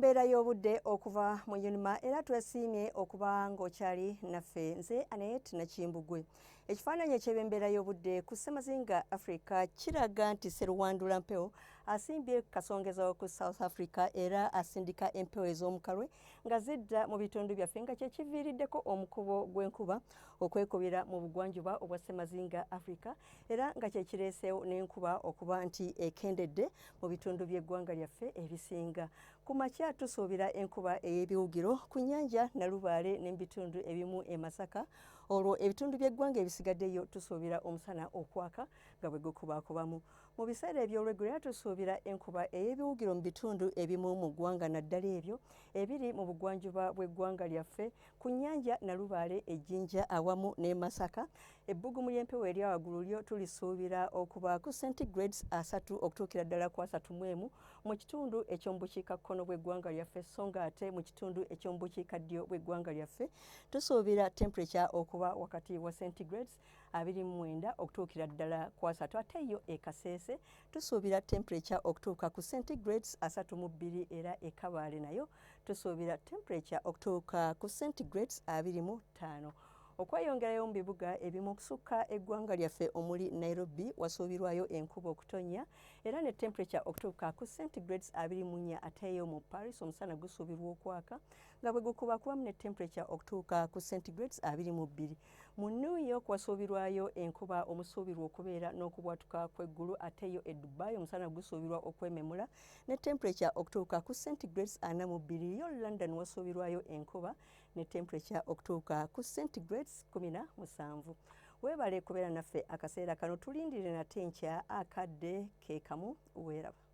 Embeera y'obudde okuva mu Unima era twesiimye okuba ng'okyali naffe. Nze Annet Nakimbgwe. Ekifaananyi eky'embeera y'obudde ku Ssemazinga Africa kiraga nti Sserwandula mpewo asimbye kasongezo ku South Africa era asindika empewo ez'omukalwe nga zidda mu bitundu byaffe nga kye kiviiriddeko omukubo gw'enkuba okwekubira mu bugwanjuba obwa Ssemazinga Africa era nga kye kireeseewo n'enkuba okuba nti ekendedde mu bitundu by'eggwanga lyaffe ebisinga. Ku makya tusuubira enkuba ey'ebiwugiro ku nnyanja Nalubaale n'ebitundu ebimu e Masaka. Olwo ebitundu by'eggwanga ebisigaddeyo tusuubira omusana okwaka nga bwe gukubaakubamu. Mu biseera eby'olweggulo era tusuubira enkuba ey'ebiwugiro mu bitundu ebimu mu ggwanga naddala ebyo ebiri mu bugwanjuba bw'eggwanga lyaffe ku nnyanja Nalubaale, Ejjinja awamu ne Masaka. Ebbugumu ly'empewo erya waggulu lyo tulisuubira okuba ku centigrades 3 okutuukira ddala ku 31 mu kitundu eky'omubukiikakkono bw'eggwanga lyaffe, so nga ate mu kitundu eky'omubukiikaddyo bw'eggwanga lyaffe tusuubira temperature okuba wakati wa centigrades 29 okutuukira ddala ku 3. Ate yo e Kasese tusuubira temperature okutuuka ku centigrades 32 era e Kabaale nayo tusuubira temperature okutuuka ku centigrades 25. Okweyongerayo mu bibuga ebimu okusukka eggwanga lyaffe omuli Nairobi wasuubirwayo enkuba okutonnya era ne temperature okutuuka ku centigrades 24. Ate yo mu Paris omusana gusuubirwa okwaka nga bwe gukubakubamu ne temperature okutuuka ku centigrades 22. Mu New York wasuubirwayo enkuba omusuubirwa okubeera n'okubwatuka kw'eggulu. Ate yo e Dubai omusana gusuubirwa okwememula ne temperature okutuuka ku centigrades 42. Yo London wasuubirwayo enkuba ne temperature okutuuka ku centigrades 17. Weebale kubeera naffe akaseera kano, tulindire nate nkya akadde ke kamu. Weeraba.